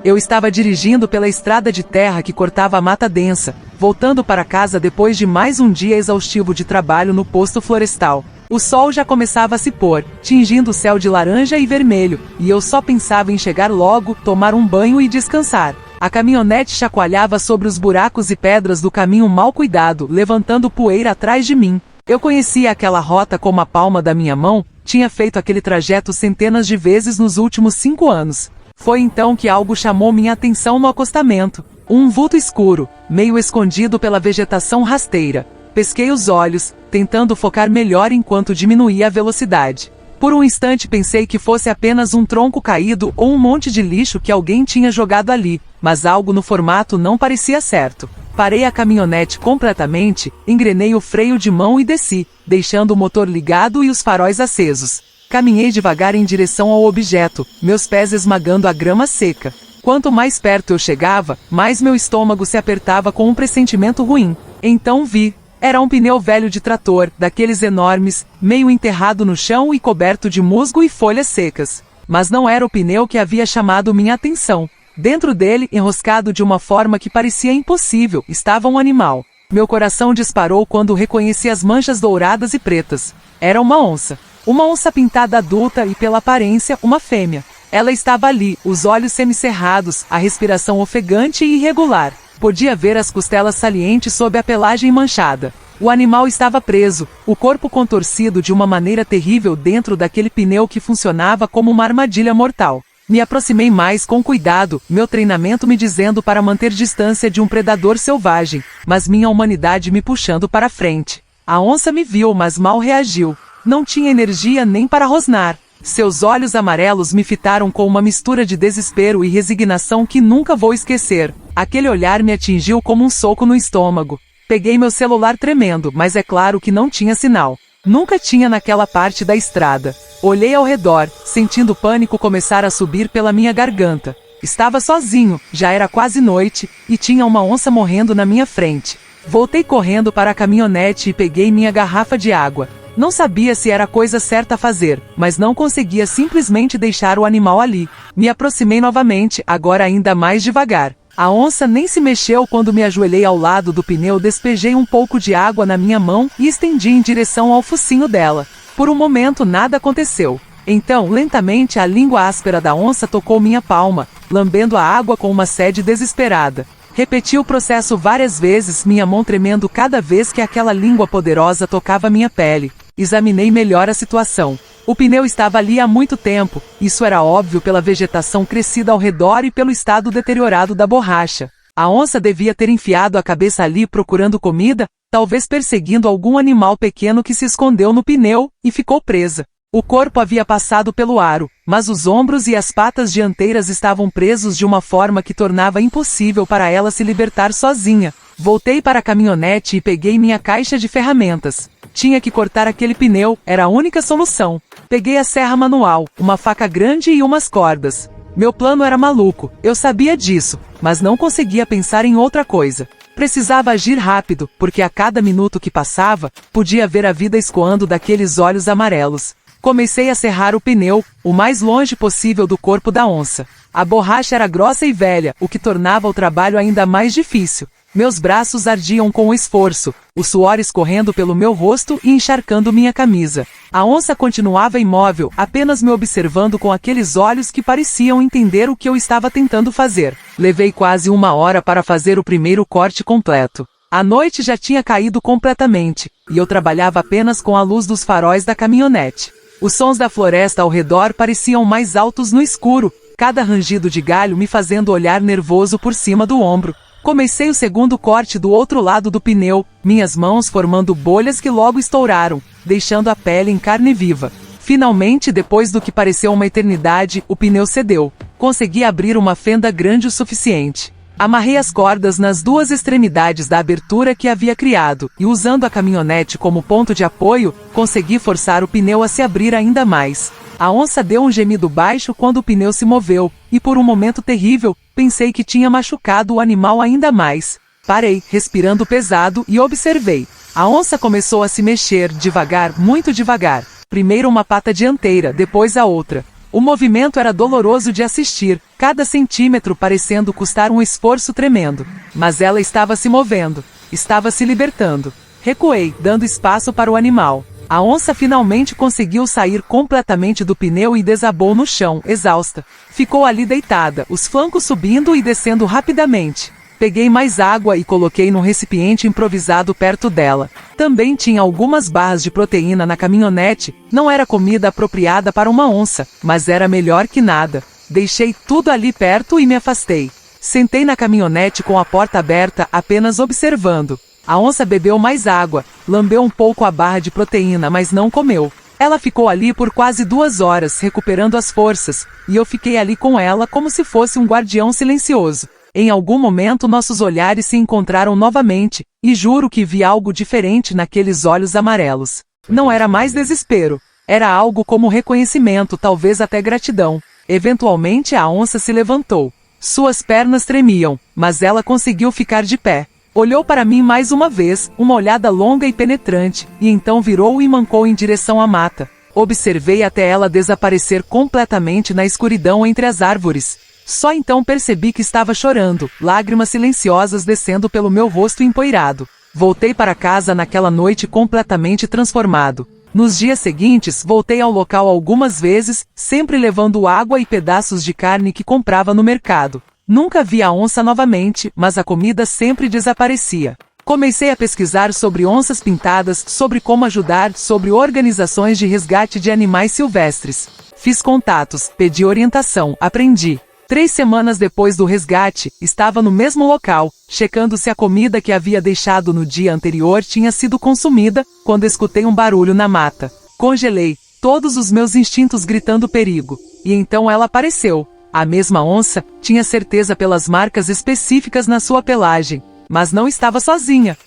Eu estava dirigindo pela estrada de terra que cortava a mata densa, voltando para casa depois de mais um dia exaustivo de trabalho no posto florestal. O sol já começava a se pôr, tingindo o céu de laranja e vermelho, e eu só pensava em chegar logo, tomar um banho e descansar. A caminhonete chacoalhava sobre os buracos e pedras do caminho mal cuidado, levantando poeira atrás de mim. Eu conhecia aquela rota como a palma da minha mão, tinha feito aquele trajeto centenas de vezes nos últimos 5 anos. Foi então que algo chamou minha atenção no acostamento. Um vulto escuro, meio escondido pela vegetação rasteira. Pesquei os olhos, tentando focar melhor enquanto diminuía a velocidade. Por um instante pensei que fosse apenas um tronco caído ou um monte de lixo que alguém tinha jogado ali, mas algo no formato não parecia certo. Parei a caminhonete completamente, engrenei o freio de mão e desci, deixando o motor ligado e os faróis acesos. Caminhei devagar em direção ao objeto, meus pés esmagando a grama seca. Quanto mais perto eu chegava, mais meu estômago se apertava com um pressentimento ruim. Então vi. Era um pneu velho de trator, daqueles enormes, meio enterrado no chão e coberto de musgo e folhas secas. Mas não era o pneu que havia chamado minha atenção. Dentro dele, enroscado de uma forma que parecia impossível, estava um animal. Meu coração disparou quando reconheci as manchas douradas e pretas. Era uma onça. Uma onça pintada adulta e, pela aparência, uma fêmea. Ela estava ali, os olhos semicerrados, a respiração ofegante e irregular. Podia ver as costelas salientes sob a pelagem manchada. O animal estava preso, o corpo contorcido de uma maneira terrível dentro daquele pneu que funcionava como uma armadilha mortal. Me aproximei mais com cuidado, meu treinamento me dizendo para manter distância de um predador selvagem, mas minha humanidade me puxando para frente. A onça me viu, mas mal reagiu. Não tinha energia nem para rosnar. Seus olhos amarelos me fitaram com uma mistura de desespero e resignação que nunca vou esquecer. Aquele olhar me atingiu como um soco no estômago. Peguei meu celular tremendo, mas é claro que não tinha sinal. Nunca tinha naquela parte da estrada. Olhei ao redor, sentindo o pânico começar a subir pela minha garganta. Estava sozinho, já era quase noite, e tinha uma onça morrendo na minha frente. Voltei correndo para a caminhonete e peguei minha garrafa de água. Não sabia se era a coisa certa a fazer, mas não conseguia simplesmente deixar o animal ali. Me aproximei novamente, agora ainda mais devagar. A onça nem se mexeu quando me ajoelhei ao lado do pneu, despejei um pouco de água na minha mão e estendi em direção ao focinho dela. Por um momento nada aconteceu. Então, lentamente, a língua áspera da onça tocou minha palma, lambendo a água com uma sede desesperada. Repeti o processo várias vezes, minha mão tremendo cada vez que aquela língua poderosa tocava minha pele. Examinei melhor a situação. O pneu estava ali há muito tempo, isso era óbvio pela vegetação crescida ao redor e pelo estado deteriorado da borracha. A onça devia ter enfiado a cabeça ali procurando comida, talvez perseguindo algum animal pequeno que se escondeu no pneu, e ficou presa. O corpo havia passado pelo aro, mas os ombros e as patas dianteiras estavam presos de uma forma que tornava impossível para ela se libertar sozinha. Voltei para a caminhonete e peguei minha caixa de ferramentas. Tinha que cortar aquele pneu, era a única solução. Peguei a serra manual, uma faca grande e umas cordas. Meu plano era maluco, eu sabia disso, mas não conseguia pensar em outra coisa. Precisava agir rápido, porque a cada minuto que passava, podia ver a vida escoando daqueles olhos amarelos. Comecei a serrar o pneu, o mais longe possível do corpo da onça. A borracha era grossa e velha, o que tornava o trabalho ainda mais difícil. Meus braços ardiam com o esforço, o suor escorrendo pelo meu rosto e encharcando minha camisa. A onça continuava imóvel, apenas me observando com aqueles olhos que pareciam entender o que eu estava tentando fazer. Levei quase 1 hora para fazer o primeiro corte completo. A noite já tinha caído completamente, e eu trabalhava apenas com a luz dos faróis da caminhonete. Os sons da floresta ao redor pareciam mais altos no escuro, cada rangido de galho me fazendo olhar nervoso por cima do ombro. Comecei o segundo corte do outro lado do pneu, minhas mãos formando bolhas que logo estouraram, deixando a pele em carne viva. Finalmente, depois do que pareceu uma eternidade, o pneu cedeu. Consegui abrir uma fenda grande o suficiente. Amarrei as cordas nas duas extremidades da abertura que havia criado, e usando a caminhonete como ponto de apoio, consegui forçar o pneu a se abrir ainda mais. A onça deu um gemido baixo quando o pneu se moveu, e por um momento terrível, pensei que tinha machucado o animal ainda mais. Parei, respirando pesado, e observei. A onça começou a se mexer, devagar, muito devagar. Primeiro uma pata dianteira, depois a outra. O movimento era doloroso de assistir, cada centímetro parecendo custar um esforço tremendo. Mas ela estava se movendo, estava se libertando. Recuei, dando espaço para o animal. A onça finalmente conseguiu sair completamente do pneu e desabou no chão, exausta. Ficou ali deitada, os flancos subindo e descendo rapidamente. Peguei mais água e coloquei num recipiente improvisado perto dela. Também tinha algumas barras de proteína na caminhonete. Não era comida apropriada para uma onça, mas era melhor que nada. Deixei tudo ali perto e me afastei. Sentei na caminhonete com a porta aberta, apenas observando. A onça bebeu mais água, lambeu um pouco a barra de proteína, mas não comeu. Ela ficou ali por quase 2 horas, recuperando as forças, e eu fiquei ali com ela como se fosse um guardião silencioso. Em algum momento nossos olhares se encontraram novamente, e juro que vi algo diferente naqueles olhos amarelos. Não era mais desespero. Era algo como reconhecimento, talvez até gratidão. Eventualmente a onça se levantou. Suas pernas tremiam, mas ela conseguiu ficar de pé. Olhou para mim mais uma vez, uma olhada longa e penetrante, e então virou e mancou em direção à mata. Observei até ela desaparecer completamente na escuridão entre as árvores. Só então percebi que estava chorando, lágrimas silenciosas descendo pelo meu rosto empoeirado. Voltei para casa naquela noite completamente transformado. Nos dias seguintes, voltei ao local algumas vezes, sempre levando água e pedaços de carne que comprava no mercado. Nunca vi a onça novamente, mas a comida sempre desaparecia. Comecei a pesquisar sobre onças pintadas, sobre como ajudar, sobre organizações de resgate de animais silvestres. Fiz contatos, pedi orientação, aprendi. 3 semanas depois do resgate, estava no mesmo local, checando se a comida que havia deixado no dia anterior tinha sido consumida, quando escutei um barulho na mata. Congelei, todos os meus instintos gritando perigo. E então ela apareceu. A mesma onça, tinha certeza pelas marcas específicas na sua pelagem. Mas não estava sozinha.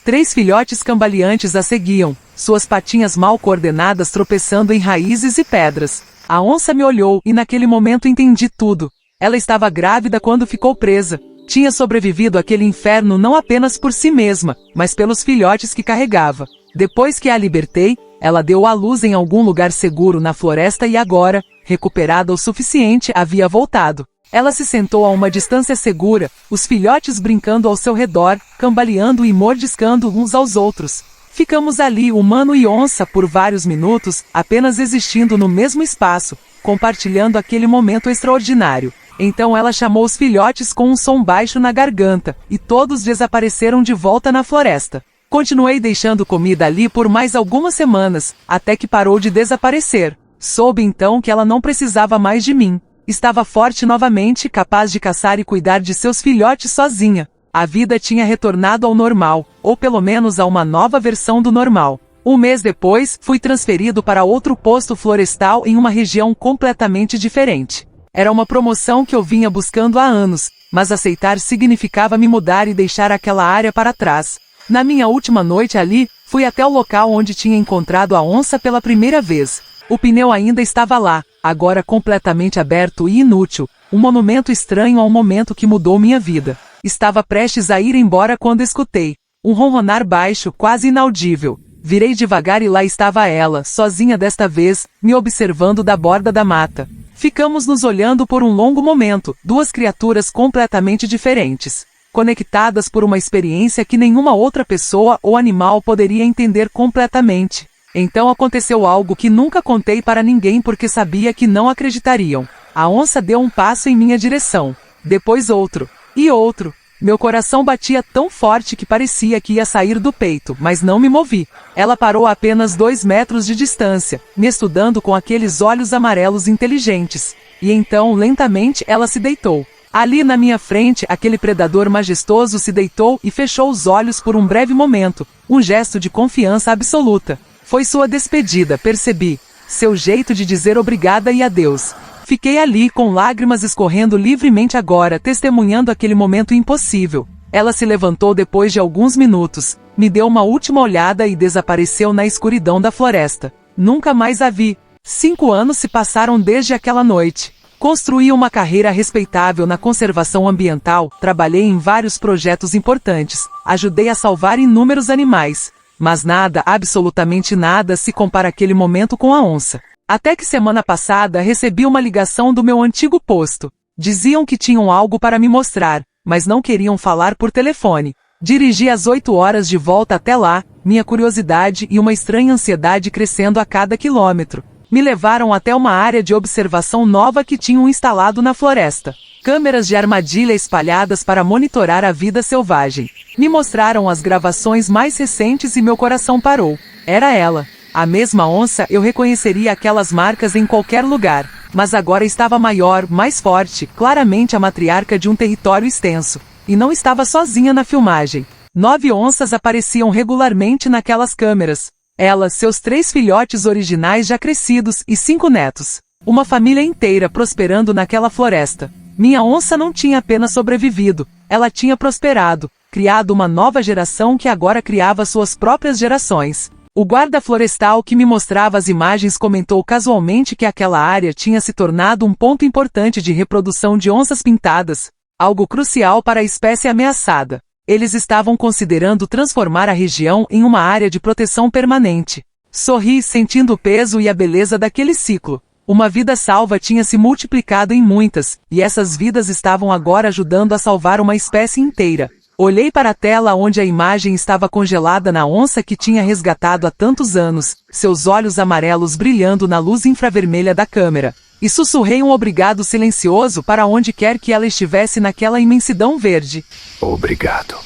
3 filhotes cambaleantes a seguiam, suas patinhas mal coordenadas tropeçando em raízes e pedras. A onça me olhou e naquele momento entendi tudo. Ela estava grávida quando ficou presa. Tinha sobrevivido àquele inferno não apenas por si mesma, mas pelos filhotes que carregava. Depois que a libertei, ela deu à luz em algum lugar seguro na floresta e agora, recuperada o suficiente, havia voltado. Ela se sentou a uma distância segura, os filhotes brincando ao seu redor, cambaleando e mordiscando uns aos outros. Ficamos ali, humano e onça, por vários minutos, apenas existindo no mesmo espaço, compartilhando aquele momento extraordinário. Então ela chamou os filhotes com um som baixo na garganta, e todos desapareceram de volta na floresta. Continuei deixando comida ali por mais algumas semanas, até que parou de desaparecer. Soube então que ela não precisava mais de mim. Estava forte novamente, capaz de caçar e cuidar de seus filhotes sozinha. A vida tinha retornado ao normal, ou pelo menos a uma nova versão do normal. Um mês depois, fui transferido para outro posto florestal em uma região completamente diferente. Era uma promoção que eu vinha buscando há anos, mas aceitar significava me mudar e deixar aquela área para trás. Na minha última noite ali, fui até o local onde tinha encontrado a onça pela primeira vez. O pneu ainda estava lá, agora completamente aberto e inútil, um monumento estranho ao momento que mudou minha vida. Estava prestes a ir embora quando escutei um ronronar baixo, quase inaudível. Virei devagar e lá estava ela, sozinha desta vez, me observando da borda da mata. Ficamos nos olhando por um longo momento, 2 criaturas completamente diferentes, conectadas por uma experiência que nenhuma outra pessoa ou animal poderia entender completamente. Então aconteceu algo que nunca contei para ninguém porque sabia que não acreditariam. A onça deu um passo em minha direção, depois outro, e outro. Meu coração batia tão forte que parecia que ia sair do peito, mas não me movi. Ela parou a apenas 2 metros de distância, me estudando com aqueles olhos amarelos inteligentes. E então, lentamente, ela se deitou. Ali na minha frente, aquele predador majestoso se deitou e fechou os olhos por um breve momento, um gesto de confiança absoluta. Foi sua despedida, percebi. Seu jeito de dizer obrigada e adeus. Fiquei ali com lágrimas escorrendo livremente agora, testemunhando aquele momento impossível. Ela se levantou depois de alguns minutos, me deu uma última olhada e desapareceu na escuridão da floresta. Nunca mais a vi. 5 anos se passaram desde aquela noite. Construí uma carreira respeitável na conservação ambiental, trabalhei em vários projetos importantes, ajudei a salvar inúmeros animais. Mas nada, absolutamente nada, se compara àquele momento com a onça. Até que semana passada recebi uma ligação do meu antigo posto. Diziam que tinham algo para me mostrar, mas não queriam falar por telefone. Dirigi às 8 horas de volta até lá, minha curiosidade e uma estranha ansiedade crescendo a cada quilômetro. Me levaram até uma área de observação nova que tinham instalado na floresta. Câmeras de armadilha espalhadas para monitorar a vida selvagem. Me mostraram as gravações mais recentes e meu coração parou. Era ela. A mesma onça, eu reconheceria aquelas marcas em qualquer lugar. Mas agora estava maior, mais forte, claramente a matriarca de um território extenso. E não estava sozinha na filmagem. 9 onças apareciam regularmente naquelas câmeras. Ela, seus 3 filhotes originais já crescidos e 5 netos. Uma família inteira prosperando naquela floresta. Minha onça não tinha apenas sobrevivido, ela tinha prosperado, criado uma nova geração que agora criava suas próprias gerações. O guarda florestal que me mostrava as imagens comentou casualmente que aquela área tinha se tornado um ponto importante de reprodução de onças pintadas, algo crucial para a espécie ameaçada. Eles estavam considerando transformar a região em uma área de proteção permanente. Sorri, sentindo o peso e a beleza daquele ciclo. Uma vida salva tinha se multiplicado em muitas, e essas vidas estavam agora ajudando a salvar uma espécie inteira. Olhei para a tela onde a imagem estava congelada na onça que tinha resgatado há tantos anos, seus olhos amarelos brilhando na luz infravermelha da câmera. E sussurrei um obrigado silencioso para onde quer que ela estivesse naquela imensidão verde. Obrigado.